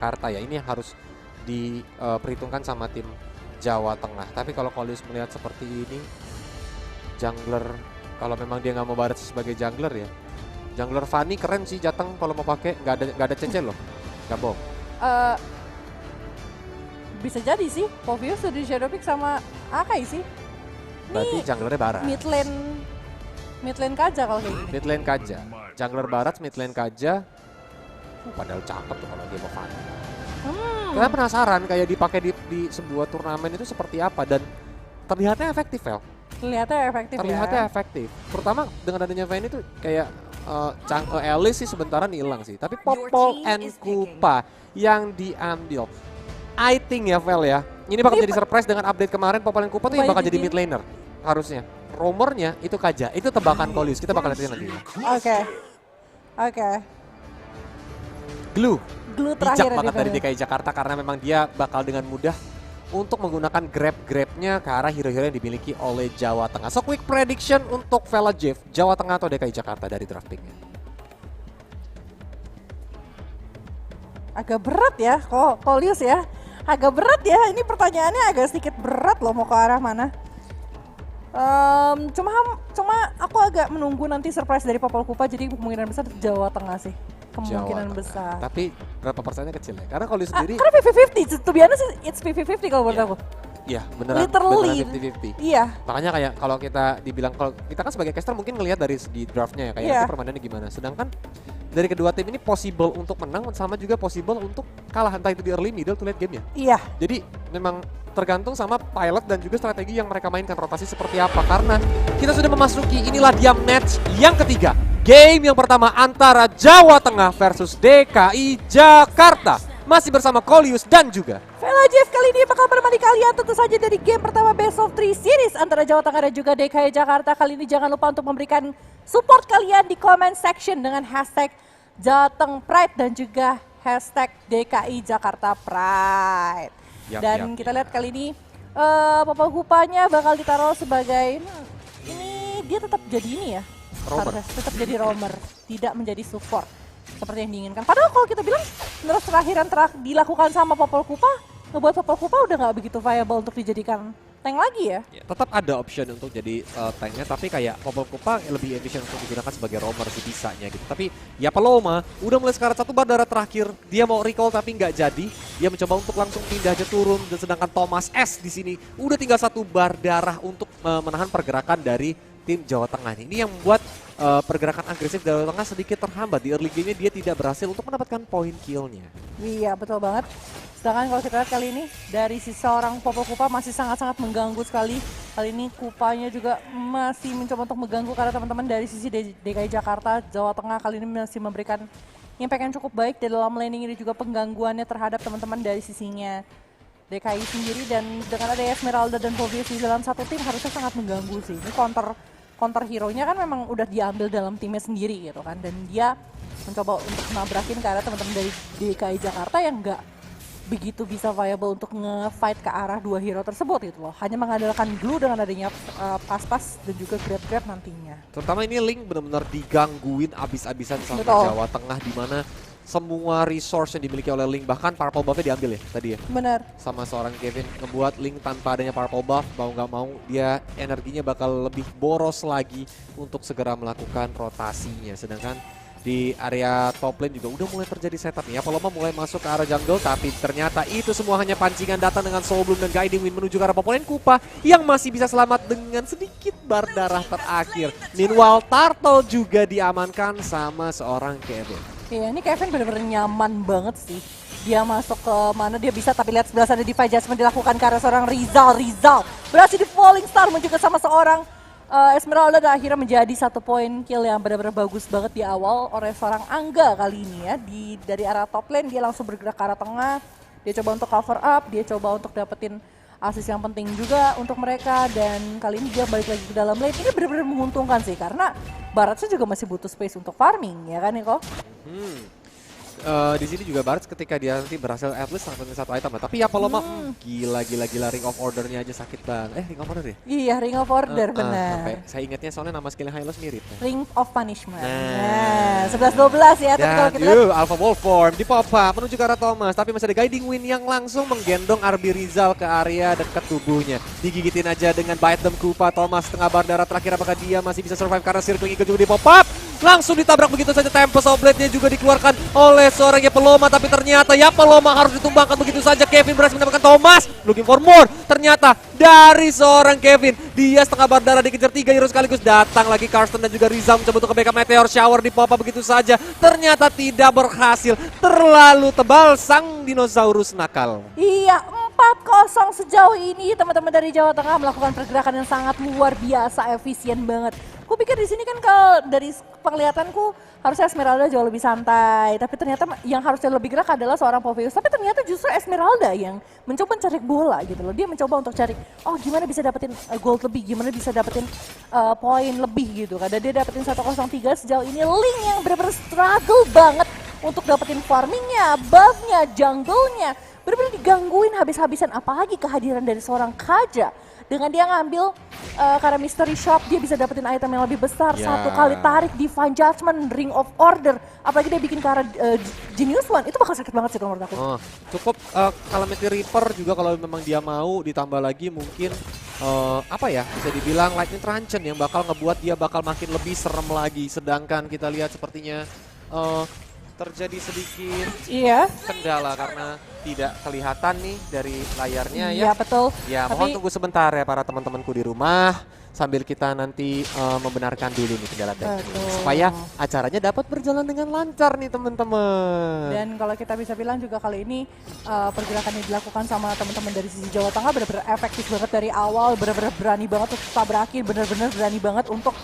Jakarta ya. Ini yang harus diperhitungkan sama tim Jawa Tengah. Tapi kalau Kolius melihat seperti ini, jungler kalau memang dia nggak mau Barat sebagai jungler ya, jungler Fanny keren sih Jateng kalau mau pakai, nggak ada CC loh, nggak bohong. Bisa jadi sih, Povius udah di shadow pick sama Akai sih. Berarti junglernya Barat. Mid lane Kaja kalau kayak gini. Mid lane Kaja, jungler Barat, mid lane Kaja. Padahal cakep tuh kalau dia mau Fanny. Kita penasaran kayak dipakai di sebuah turnamen itu seperti apa, dan terlihatnya efektif, Vel. Terlihatnya efektif. Terutama dengan adanya Fanny itu kayak Alice sih sebentaran hilang sih. Tapi Popol and Kupa yang diambil. I think ya Vel ya, ini bakal jadi surprise dengan update kemarin. Popol and Kupa tuh yang bakal jadi mid laner harusnya. Rumornya itu Kaja, itu tebakan Kolius. Kita bakal lihat nanti. Oke. Glue terakhir bijak banget dari DKI Jakarta karena memang dia bakal dengan mudah untuk menggunakan grab-grabnya ke arah hero-hero yang dimiliki oleh Jawa Tengah. So quick prediction untuk Vela Jeff, Jawa Tengah atau DKI Jakarta dari draftingnya? Agak berat ya, Kolius ya. Agak berat ya, ini pertanyaannya agak sedikit berat loh mau ke arah mana. Cuma aku agak menunggu nanti surprise dari Popol Kupa, jadi kemungkinan besar Jawa Tengah sih. Kemungkinan besar. Tapi berapa persennya kecil ya? Karena kalau sendiri karena 50-50, to be honest it's 50-50 kalau menurut aku. Iya, beneran 50-50. Iya. Makanya kayak kalau kita dibilang, kalau kita kan sebagai caster mungkin ngelihat dari segi draftnya ya, kayak nanti permainannya gimana. Sedangkan dari kedua tim ini possible untuk menang sama juga possible untuk kalah, entah itu di early, middle, to late game ya. Iya. Jadi memang tergantung sama pilot dan juga strategi yang mereka mainkan, rotasi seperti apa. Karena kita sudah memasuki inilah dia match yang ketiga. Game yang pertama antara Jawa Tengah versus DKI Jakarta. Masih bersama Kolius dan juga Vela Jeff kali ini bakal menemani kalian tentu saja dari game pertama Best of 3 series antara Jawa Tengah dan juga DKI Jakarta. Kali ini jangan lupa untuk memberikan support kalian di comment section dengan hashtag Jateng Pride dan juga hashtag DKI Jakarta Pride. Dan kita lihat kali ini Popol Kupanya bakal ditaruh sebagai ini dia tetap jadi ini ya. Tetap jadi roamer, tidak menjadi support seperti yang diinginkan. Padahal kalau kita bilang terus terakhiran dilakukan sama Popol Kupa, ngebuat Popol Kupa udah nggak begitu viable untuk dijadikan tank lagi ya. Tetap ada option untuk jadi tanknya, tapi kayak Popol Kupa lebih efisien untuk digunakan sebagai roamer sih bisanya gitu. Tapi ya Paloma udah mulai sekarang 1 bar darah terakhir, dia mau recall tapi nggak jadi. Dia mencoba untuk langsung pindah aja turun, dan sedangkan Thomas S di sini udah tinggal 1 bar darah untuk menahan pergerakan dari tim Jawa Tengah. Ini yang membuat pergerakan agresif Jawa Tengah sedikit terhambat. Di early game-nya dia tidak berhasil untuk mendapatkan poin kill-nya. Iya betul banget. Sedangkan kalau kita lihat kali ini dari sisa orang Popol Kupa masih sangat-sangat mengganggu sekali. Kali ini Kupanya juga masih mencoba untuk mengganggu karena teman-teman dari sisi DKI Jakarta, Jawa Tengah kali ini masih memberikan impact yang cukup baik di dalam laning ini, juga penggangguannya terhadap teman-teman dari sisinya DKI sendiri. Dan dengan ada Esmeralda dan Povius di dalam satu tim harusnya sangat mengganggu sih. Ini counter hero-nya kan memang udah diambil dalam timnya sendiri gitu kan. Dan dia mencoba untuk nabrakin ke arah teman-teman dari DKI Jakarta yang nggak begitu bisa viable untuk nge-fight ke arah 2 hero tersebut gitu loh. Hanya mengandalkan glue dengan adanya pas-pas dan juga grab-grab nantinya. Terutama ini Link benar-benar digangguin abis-abisan sama Jawa Tengah, di mana semua resource yang dimiliki oleh Link, bahkan purple buff-nya diambil ya tadi ya. Benar. Sama seorang Kevin, ngebuat Link tanpa adanya purple buff, mau nggak mau dia energinya bakal lebih boros lagi untuk segera melakukan rotasinya. Sedangkan di area top lane juga udah mulai terjadi setup nih ya. Paloma mulai masuk ke arah jungle, tapi ternyata itu semua hanya pancingan datang dengan Soul Bloom dan Guiding Wind menuju ke arah Popol Kupa yang masih bisa selamat dengan sedikit bar darah terakhir. Meanwhile Turtle juga diamankan sama seorang Kevin. Iya, ini Kevin bener-bener nyaman banget sih. Dia masuk ke mana dia bisa, tapi lihat sebelah sana Defi Adjustment dilakukan ke arah seorang Rizal berhasil di Falling Star juga sama seorang Esmeralda, dan akhirnya menjadi 1 poin kill yang benar-benar bagus banget di awal oleh seorang Angga kali ini ya. Dari arah top lane dia langsung bergerak ke arah tengah, dia coba untuk cover up, dia coba untuk dapetin assist yang penting juga untuk mereka, dan kali ini dia balik lagi ke dalam lane. Ini benar-benar menguntungkan sih karena Baratnya juga masih butuh space untuk farming ya kan Niko? di sini juga Barats ketika dia nanti berhasil at least dapetin satu item lah. Tapi ya Paloma gila Ring of Order-nya aja sakit banget. Ring of Order ya? Iya, Ring of Order benar. Sampai saya ingatnya soalnya nama skillnya Hylos mirip. Ring of Punishment. Nah, 11-12 ya. Tapi kalau kita lihat Alpha Wolf Form di pop up menuju ke arah Thomas. Tapi masih ada Guiding Wind yang langsung menggendong Arbi Rizal ke area dekat tubuhnya. Digigitin aja dengan Bite Them Kupa. Thomas tengah darah terakhir apakah dia masih bisa survive karena Circling Eagle juga di pop up. Langsung ditabrak begitu saja, Tempest of Blade-nya juga dikeluarkan oleh seorang Yapaloma, tapi ternyata Yapaloma harus ditumbangkan begitu saja. Kevin berhasil mendapatkan Thomas, looking for more. Ternyata dari seorang Kevin, dia setengah berdarah dikejar 3 hero sekaligus. Datang lagi Karsten dan juga Rizal mencoba untuk ke backup Meteor Shower di pop-up begitu saja. Ternyata tidak berhasil, terlalu tebal sang dinosaurus nakal. Iya, 4-0 sejauh ini teman-teman dari Jawa Tengah melakukan pergerakan yang sangat luar biasa, efisien banget. Aku pikir di sini kan kalau dari penglihatanku harusnya Esmeralda jauh lebih santai, tapi ternyata yang harusnya lebih gerak adalah seorang Poveus. Tapi ternyata justru Esmeralda yang mencoba mencari bola gitu loh. Dia mencoba untuk cari, oh gimana bisa dapetin gold lebih, gimana bisa dapetin poin lebih gitu. Karena dia dapetin 103 sejauh ini. Link yang benar-benar struggle banget untuk dapetin farmingnya, buffnya, jungle-nya. Benar-benar digangguin habis-habisan, apalagi kehadiran dari seorang Kaja. Dengan dia ngambil karena Mystery Shop, dia bisa dapetin item yang lebih besar. Satu kali tarik Divine Judgment, Ring of Order. Apalagi dia bikin ke arah Genius One, itu bakal sakit banget sih kalau menurut aku. Cukup Calamity Reaper juga kalau memang dia mau, ditambah lagi mungkin apa ya, bisa dibilang Lightning Truncheon yang bakal ngebuat dia bakal makin lebih serem lagi. Sedangkan kita lihat sepertinya terjadi sedikit kendala karena tidak kelihatan nih dari layarnya ya. Iya betul. Ya mohon tunggu sebentar ya para teman-temanku di rumah sambil kita nanti membenarkan dulu nih kendala teknis supaya acaranya dapat berjalan dengan lancar nih teman-teman. Dan kalau kita bisa bilang juga kali ini pergerakan yang dilakukan sama teman-teman dari sisi Jawa Tengah benar-benar efektif banget dari awal, benar-benar berani banget untuk tabrakin, benar-benar berani banget untuk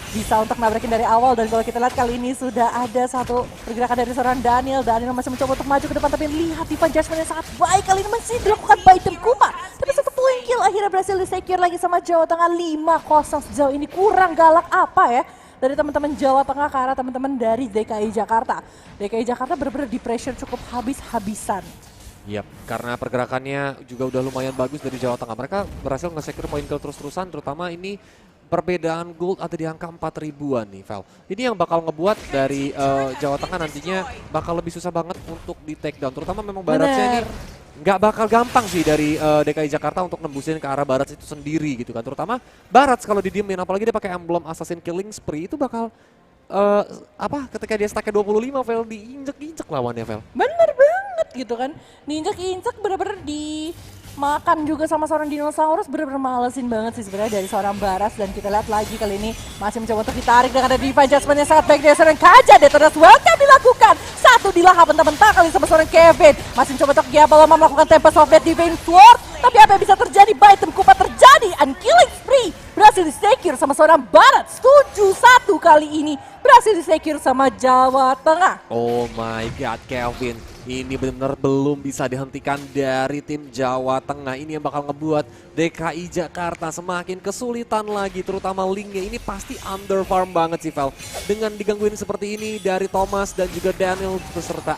bisa untuk nabrakin dari awal. Dan kalau kita lihat kali ini sudah ada satu pergerakan dari seorang Daniel. Daniel masih mencoba untuk maju ke depan, tapi lihat Divine Judgment yang sangat baik kali ini masih dilakukan by Dem Kuma. Tapi satu point kill akhirnya berhasil di-secure lagi sama Jawa Tengah. 5-0 sejauh ini, kurang galak apa ya dari teman-teman Jawa Tengah ke arah teman-teman dari DKI Jakarta. DKI Jakarta benar-benar di pressure cukup habis-habisan. Yap, karena pergerakannya juga udah lumayan bagus dari Jawa Tengah. Mereka berhasil nge-secure point kill terus-terusan, terutama ini perbedaan gold ada di angka 4.000-an nih, Val. Ini yang bakal ngebuat dari Jawa Tengah nantinya bakal lebih susah banget untuk di take down. Terutama memang Baratsnya ini nggak bakal gampang sih dari DKI Jakarta untuk nembusin ke arah Barats itu sendiri gitu kan. Terutama Barats kalau didiemin, apalagi dia pakai emblem Assassin Killing Spree itu bakal ketika dia stacknya 25, Val, diinjek-injek lawannya, Val. Bener banget gitu kan. Diinjek-injek bener-bener dimakan juga sama seorang dinosaurus, bener-bener malesin banget sih sebenarnya dari seorang Baras. Dan kita lihat lagi kali ini masih mencoba untuk ditarik dengan ada Divine Judgment yang sangat baik dari seorang Kaja. Detonas welcome dilakukan. Satu dilahap mentah-mentah kali sama seorang Kevin. Masih mencoba untuk Yapaloma melakukan Tempest of Blade Divine Sword. Tapi apa yang bisa terjadi? Bite Kupa terjadi. Unkilling Spree berhasil di-secure sama seorang Barat. 7-1 kali ini berhasil di-secure sama Jawa Tengah. Oh my god, Kelvin. Ini benar-benar belum bisa dihentikan dari tim Jawa Tengah. Ini yang bakal ngebuat DKI Jakarta semakin kesulitan lagi. Terutama linknya ini pasti underfarm banget sih, Val. Dengan digangguin seperti ini dari Thomas dan juga Daniel beserta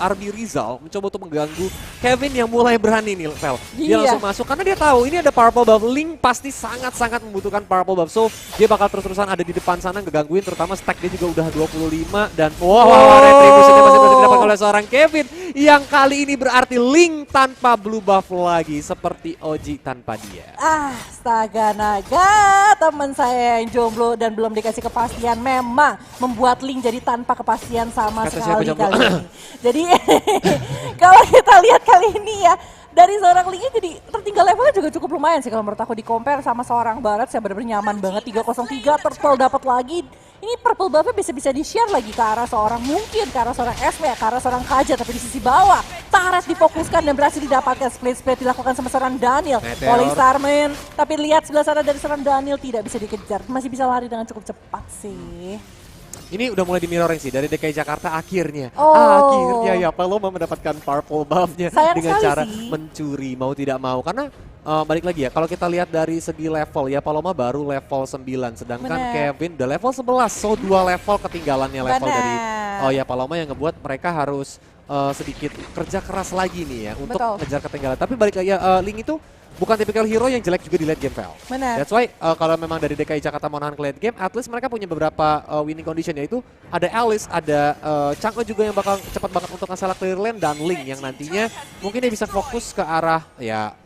Arbi Rizal mencoba untuk mengganggu Kevin yang mulai berani nih, Val. Dia langsung masuk karena dia tahu ini ada purple buff. Link pasti sangat-sangat membutuhkan purple buff. So dia bakal terus-terusan ada di depan sana ngegangguin, terutama stack dia juga udah 25 dan retribution masih berhasil didapatkan oleh seorang Kevin. Yang kali ini berarti Link tanpa blue buff lagi seperti Oji tanpa dia. Astaga naga, teman saya yang jomblo dan belum dikasih kepastian memang membuat Link jadi tanpa kepastian sama sekali kali ini. Jadi kalau kita lihat kali ini ya, dari seorang Link jadi tertinggal levelnya juga cukup lumayan sih kalau menurut aku di compare sama seorang Barat yang benar-benar nyaman banget. 303 Turtle dapat lagi. Ini purple buff-nya bisa-bisa di-share lagi ke arah seorang, mungkin ke arah seorang Esme, ke arah seorang Kaja, tapi di sisi bawah. Taras difokuskan dan berhasil didapatkan. Split dilakukan sama seorang Daniel. Polisarmen, tapi lihat sebelah sana dari seorang Daniel tidak bisa dikejar. Masih bisa lari dengan cukup cepat sih. Ini udah mulai di-mirroring sih dari DKI Jakarta akhirnya. Akhirnya ya Paloma mendapatkan purple buff-nya dengan cara mencuri mau tidak mau. Karena balik lagi ya, kalau kita lihat dari segi level ya Paloma baru level 9. Sedangkan Kevin udah level 11. So 2 level ketinggalannya level dari oh ya Paloma yang ngebuat mereka harus sedikit kerja keras lagi nih ya untuk Betul. ngejar ketinggalan. Tapi balik lagi Ling itu bukan tipikal hero yang jelek juga di late game, Vel. Benar. That's why kalau memang dari DKI Jakarta mau nahan ke late game, at least mereka punya beberapa winning condition, yaitu ada Alice, ada Chang'e juga yang bakal cepat banget untuk ngeselak clear lane, dan Ling yang nantinya mungkin dia bisa fokus ke arah ya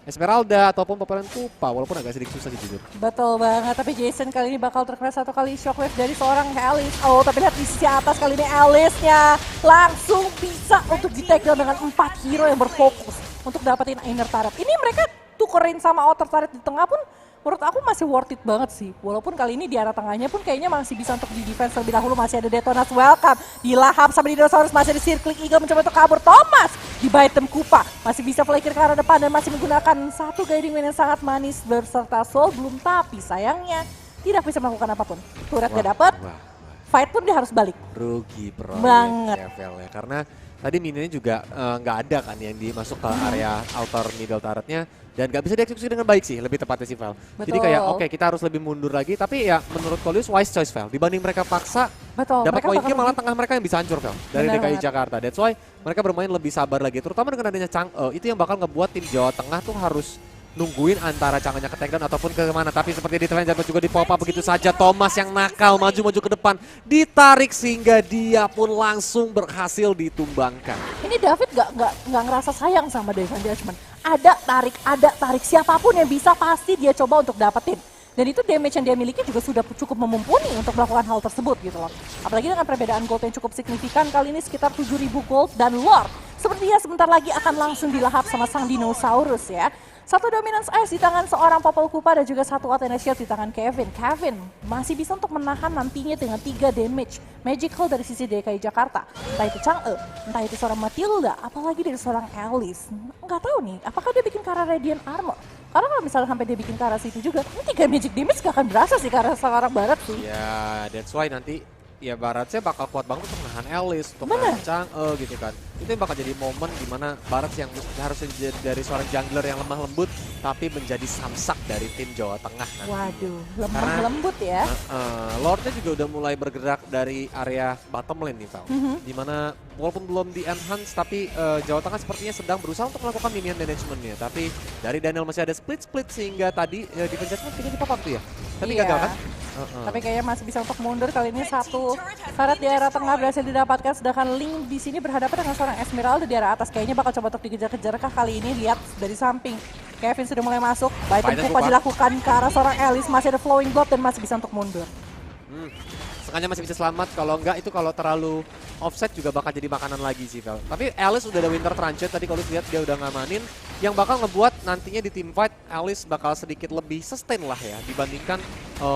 Esmeralda ataupun Paparan Kupa, walaupun agak sedikit susah jujur. Betul banget, tapi Jason kali ini bakal terkena satu kali shockwave dari seorang Alice. Oh, tapi lihat di sisi atas kali ini Alice-nya langsung bisa untuk di-take down dengan 4 hero yang berfokus untuk dapetin inner turret. Ini mereka tukerin sama outer turret di tengah pun menurut aku masih worth it banget sih. Walaupun kali ini di arah tengahnya pun kayaknya masih bisa untuk di defense terlebih dahulu. Masih ada Detonas welcome, dilahap sama Dinosaurus, masih ada Circling Eagle mencoba untuk kabur. Thomas di Baitem Kupa masih bisa flicker ke arah depan dan masih menggunakan satu guiding win yang sangat manis berserta soul belum, tapi sayangnya tidak bisa melakukan apapun. Turret gak dapet, fight pun dia harus balik. Rugi Banget. ya Vel ya, karena tadi minionnya juga nggak ada kan yang dimasuk ke area outer middle turretnya, dan nggak bisa dieksekusi dengan baik sih, lebih tepatnya sih Vel. Jadi kayak oke, kita harus lebih mundur lagi, tapi ya menurut Kolius wise choice Vel, dibanding mereka paksa dapat poin kill, malah tengah mereka yang bisa hancur Vel dari DKI Jakarta. That's why mereka bermain lebih sabar lagi, terutama dengan adanya Chang'e, itu yang bakal ngebuat tim Jawa Tengah tuh harus nungguin antara Chang'e-nya ke take down ataupun ke mana. Tapi seperti di Trend juga di pop up begitu saja, Thomas yang nakal maju-maju ke depan, ditarik sehingga dia pun langsung berhasil ditumbangkan. Ini David nggak ngerasa sayang sama Divine Judgment. Ada tarik siapapun yang bisa pasti dia coba untuk dapetin. Dan itu damage yang dia miliki juga sudah cukup memumpuni untuk melakukan hal tersebut gitu loh. Apalagi dengan perbedaan gold yang cukup signifikan, kali ini sekitar 7.000 gold, dan Lord sepertinya sebentar lagi akan langsung dilahap sama sang dinosaurus ya. Satu dominance ice di tangan seorang Popol Kupa dan juga satu Athena Shield di tangan Kevin. Kevin masih bisa untuk menahan nantinya dengan 3 damage magical dari sisi DKI Jakarta. Entah itu Chang'e, entah itu seorang Matilda, apalagi dari seorang Alice. Nggak tahu nih, apakah dia bikin ke arah Radiant Armor? Karena kalau misalnya sampai dia bikin ke arah situ juga, ini 3 magic damage gak akan berasa sih ke arah seorang Barat sih. Ya, that's why nanti ya Baratnya bakal kuat banget untuk menahan Alice, untuk menahan Chang'e gitu kan. Itu yang bakal jadi momen dimana Barat yang harusnya dari seorang jungler yang lemah lembut, tapi menjadi samsak dari tim Jawa Tengah nanti. Waduh, lemah lembut ya. Lordnya juga udah mulai bergerak dari area bottom lane nih Val. Dimana walaupun belum di enhance, tapi Jawa Tengah sepertinya sedang berusaha untuk melakukan minion managementnya. Tapi dari Daniel masih ada split-split sehingga tadi defense judgment kayaknya di pop up tuh ya. Tapi gagal kan? Tapi kayaknya masih bisa untuk mundur. Kali ini satu turret di area tengah berhasil didapatkan, sedangkan Ling di sini berhadapan dengan seorang Esmeralda di area atas. Kayaknya bakal coba untuk dikejar-kejar kah kali ini. Lihat dari samping, Kevin sudah mulai masuk. Baitem Kupa dilakukan ke arah seorang Alice, masih ada flowing blood dan masih bisa untuk mundur. Sengaja masih bisa selamat, kalau enggak itu kalau terlalu offset juga bakal jadi makanan lagi sih Vel. Tapi Alice udah ada Winter Trunchet, tadi kalau lihat dia udah ngamanin, yang bakal ngebuat nantinya di team fight Alice bakal sedikit lebih sustain lah ya dibandingkan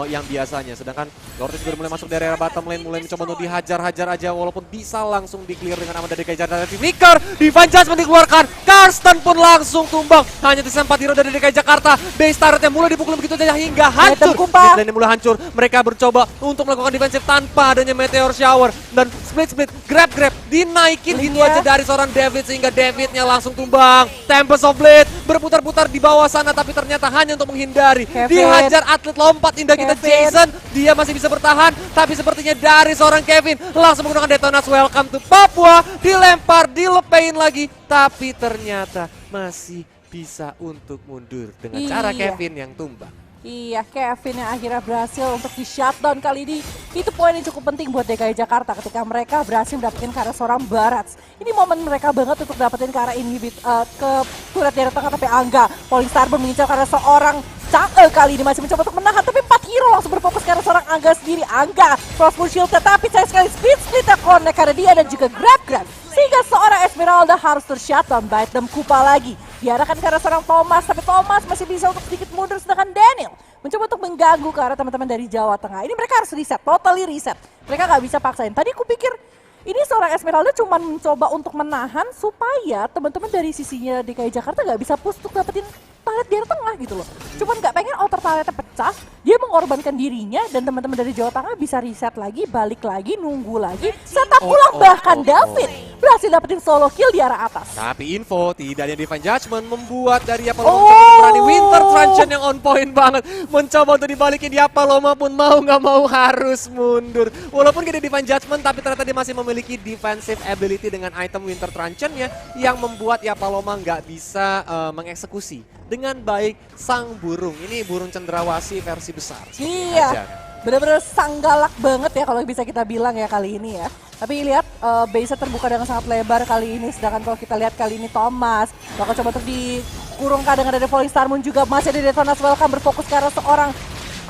yang biasanya. Sedangkan Lord juga mulai masuk dari area bottom lane, mulai mencoba untuk dihajar-hajar aja walaupun bisa langsung di clear dengan aman dari DKI Jakarta. Flicker, Divine Judgment dikeluarkan, Karsten pun langsung tumbang. Hanya tersisa 4 hero dari DKI Jakarta, base turretnya mulai dipukul begitu saja hingga hancur. Mid lane mulai hancur, mereka bercoba untuk melakukan defensive tanpa adanya Meteor Shower dan split grab dinaikin gitu aja dari seorang David sehingga Davidnya langsung tumbang. Tempest of Blade berputar-putar di bawah sana tapi ternyata hanya untuk menghindari. Dihajar atlet lompat indah kita Jason, dia masih bisa bertahan tapi sepertinya dari seorang Kevin langsung menggunakan Detonas welcome to Papua, dilempar, dilepein lagi tapi ternyata masih bisa untuk mundur dengan cara Kevin yang tumbang. Iya, Kevin yang akhirnya berhasil untuk di shutdown kali ini. Itu poin yang cukup penting buat DKI Jakarta ketika mereka berhasil mendapatkan ke arah seorang Barats. Ini momen mereka banget untuk dapetin ke arah inhibit ke turret dari tengah, tapi Angga Polystar mengincar ke arah seorang Chang'e kali ini masih mencoba untuk menahan, tapi 4 hero langsung berfokus ke arah seorang Angga sendiri. Angga crossbow shield, tapi saya sekali split connect karena dia dan juga grab sehingga seorang Esmeralda harus tershutdown. Baitem Kupa lagi diarahkan ke arah seorang Thomas, tapi Thomas masih bisa untuk sedikit mundur, sedangkan Daniel mencoba untuk mengganggu ke arah teman-teman dari Jawa Tengah. Ini mereka harus reset, totally reset. Mereka nggak bisa paksain. Tadi aku pikir ini seorang Esmeralda cuma mencoba untuk menahan supaya teman-teman dari sisinya DKI Jakarta nggak bisa push untuk dapetin turret di area tengah gitu loh. Cuman nggak pengen outer turretnya pecah, dia mengorbankan dirinya dan teman-teman dari Jawa Tengah bisa reset lagi, balik lagi, nunggu lagi, setup ulang bahkan David berhasil dapetin solo kill di arah atas. Tapi info tidak ada Divine Judgment membuat dari Yapaloma mencoba berani Winter Truncheon yang on point banget. Mencoba untuk dibalikin Yapaloma pun mau nggak mau harus mundur. Walaupun gak ada Divine Judgment tapi ternyata dia masih memiliki defensive ability dengan item Winter Truncheon-nya yang membuat Yapaloma nggak bisa mengeksekusi dengan baik sang burung. Ini burung cendrawasih versi besar. Iya, bener-bener sang galak banget ya kalau bisa kita bilang ya kali ini ya. Tapi lihat base terbuka dengan sangat lebar kali ini. Sedangkan kalau kita lihat kali ini Thomas bakal coba untuk dikurungkan dengan ada Falling Star Moon juga. Masih ada Detonas Welcome berfokus ke arah seorang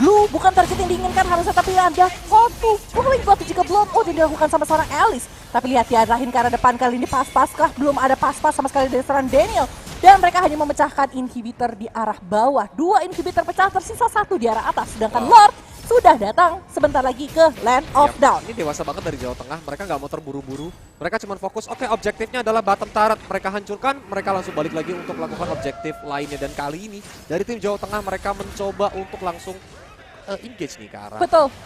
Blue. Bukan target yang diinginkan harusnya, tapi ada Kotu. Pulling Kotu juga belum dilakukan sama seorang Alice. Tapi lihat diarahin ke arah depan kali ini pas-pas kah? Belum ada pas-pas sama sekali dari seorang Daniel. Dan mereka hanya memecahkan inhibitor di arah bawah. 2 inhibitor pecah, tersisa 1 di arah atas. Sedangkan Lord sudah datang sebentar lagi ke Land of Dawn. Ini dewasa banget dari Jawa Tengah, mereka nggak mau terburu-buru. Mereka cuma fokus, oke, objektifnya adalah bottom turret. Mereka hancurkan, mereka langsung balik lagi untuk melakukan objektif lainnya. Dan kali ini dari tim Jawa Tengah mereka mencoba untuk langsung engage nih ke arah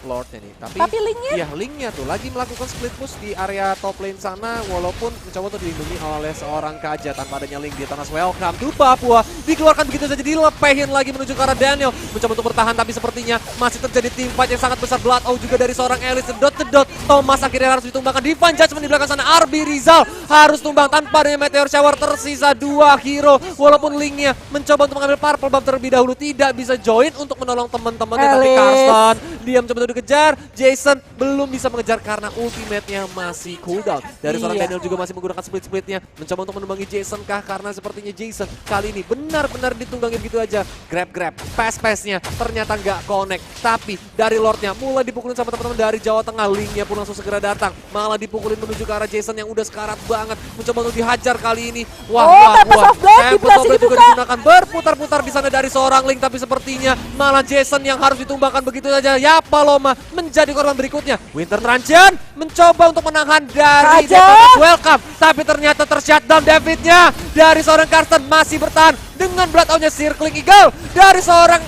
Lordnya nih. Tapi linknya? Iya, linknya tuh lagi melakukan split push di area top lane sana. Walaupun mencoba untuk dilindungi oleh seorang Kaja tanpa adanya link. Di Detonas Welcome to Papua. Dikeluarkan begitu saja, dilepehin lagi menuju ke arah Daniel. Mencoba untuk bertahan tapi sepertinya masih terjadi teamfight yang sangat besar. Blood out juga dari seorang Alice. Dot to dot. Thomas akhirnya harus ditumbangkan. Divine Judgment di belakang sana. Arbi Rizal harus tumbang tanpa adanya Meteor Shower. Tersisa 2 hero. Walaupun linknya mencoba untuk mengambil purple buff terlebih dahulu. Tidak bisa join untuk menolong teman-temannya. Tapi Karsten, dia mencoba untuk dikejar. Jason belum bisa mengejar karena ultimate-nya masih cooldown. Dari seorang Daniel juga masih menggunakan split-splitnya. Mencoba untuk menunggangi Jason kah? Karena sepertinya Jason kali ini benar-benar ditunggangi begitu aja. Grab-grab, pass-passnya ternyata nggak connect. Tapi dari Lordnya mulai dipukulin sama teman-teman dari Jawa Tengah. Linknya pun langsung segera datang. Malah dipukulin menuju ke arah Jason yang udah sekarat banget. Mencoba untuk dihajar kali ini. Tempest of Blade juga digunakan berputar-putar di sana dari seorang Link. Tapi sepertinya malah Jason yang harus ditumbangkan begitu saja. Yapaloma menjadi korban berikutnya. Winter Truncheon mencoba untuk menahan dari Detonas Welcome. Tapi ternyata tershutdown Davidnya. Dari seorang Karsten masih bertahan dengan blood out-nya Circling Eagle. Dari seorang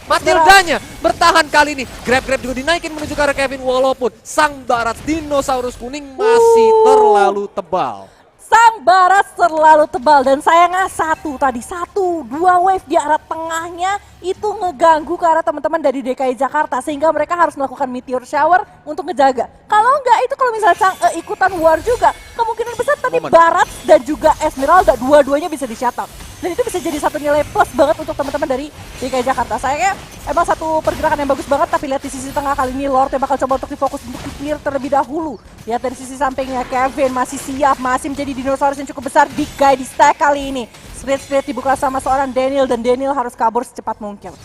Matildanya bertahan kali ini. Grab-grab juga dinaikin menuju ke arah Kevin. Walaupun sang barat dinosaurus kuning masih terlalu tebal. Sang barat terlalu tebal dan sayangnya 2 wave di arah tengahnya itu ngeganggu ke arah teman-teman dari DKI Jakarta sehingga mereka harus melakukan meteor shower untuk ngejaga. Kalau enggak itu kalau misalnya ikutan war juga kemungkinan besar tadi Barat dan juga Esmeralda dua-duanya bisa di-shutdown. Dan itu bisa jadi satu nilai plus banget untuk teman-teman dari DKI Jakarta. Sayangnya emang satu pergerakan yang bagus banget, tapi lihat di sisi tengah kali ini Lord yang bakal coba untuk difokus untuk di-clear terlebih dahulu. Lihat dari sisi sampingnya Kevin masih siap, masih menjadi dinosaurus yang cukup besar. Big guy di stack kali ini. Split dibuka sama seorang Daniel dan Daniel harus kabur secepat mungkin.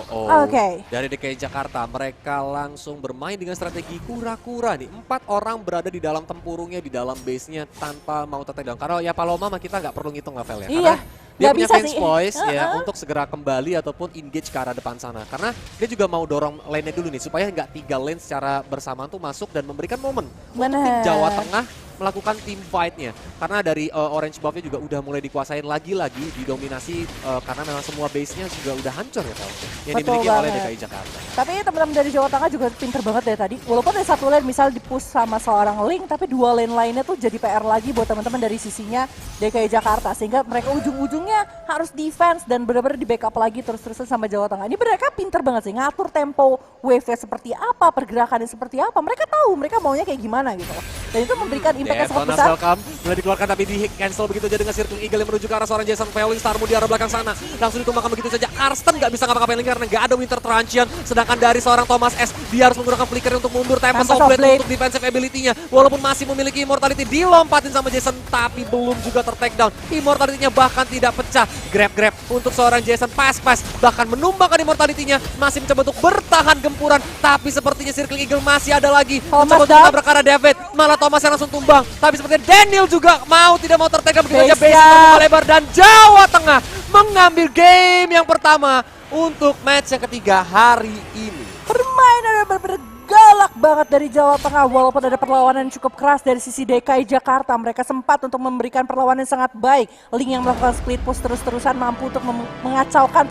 Oke. Dari DKI Jakarta mereka langsung bermain dengan strategi kura-kura nih. 4 orang berada di dalam tempurungnya, di dalam base-nya tanpa mau tertakedown. Karena ya Paloma mah kita nggak perlu ngitung Rafael ya. Iya. Dia punya fans voice ya untuk segera kembali ataupun engage ke arah depan sana. Karena dia juga mau dorong lane-nya dulu nih supaya nggak 3 lane secara bersamaan tuh masuk dan memberikan momen untuk tim Jawa Tengah melakukan team fight-nya. Karena dari orange buff-nya juga udah mulai dikuasain lagi-lagi, didominasi karena memang semua base-nya juga udah hancur ya Fel. Yang dimiliki oleh DKI Jakarta. Tapi teman-teman dari Jawa Tengah juga pinter banget ya tadi. Walaupun ada satu lane misal di-push sama seorang Link, tapi 2 lane lainnya tuh jadi PR lagi buat teman-teman dari sisinya DKI Jakarta. Sehingga mereka ujung-ujungnya harus defense dan benar-benar di-backup lagi terus-terusan sama Jawa Tengah. Ini mereka pinter banget sih ngatur tempo wave-nya seperti apa, pergerakannya seperti apa. Mereka tahu mereka maunya kayak gimana gitu loh. Dan itu memberikan impact yang sangat besar. Welcome mulai dikeluarkan tapi di cancel begitu aja dengan Circling Eagle yang menuju ke arah seorang Jason Falling Star Moon di arah belakang sana. Langsung ditumbangkan begitu saja. Karsten nggak bisa ngapa-ngapain lagi karena nggak ada Winter Truncheon. Sedangkan dari seorang Thomas S, dia harus menggunakan flicker untuk mundur. Tempest of Blade untuk defensive ability-nya. Walaupun masih memiliki immortality, dilompatin sama Jason tapi belum juga ter-takedown. Immortality-nya bahkan tidak pecah. Grab untuk seorang Jason, pass bahkan menumbangkan immortality-nya. Masih mencoba untuk bertahan gempuran, tapi sepertinya Circling Eagle masih ada lagi. Mencoba untuk menabrak arah David, malah Thomas yang langsung tumbang. Tapi sepertinya Daniel juga tidak mau ter-takedown begitu aja. Base terbuka lebar dan Jawa Tengah mengambil game yang pertama untuk match yang ketiga hari ini. Permainan benar-benar galak banget dari Jawa Tengah. Walaupun ada perlawanan yang cukup keras dari sisi DKI Jakarta, mereka sempat untuk memberikan perlawanan yang sangat baik. Link yang melakukan split push terus-terusan mampu untuk mengacaukan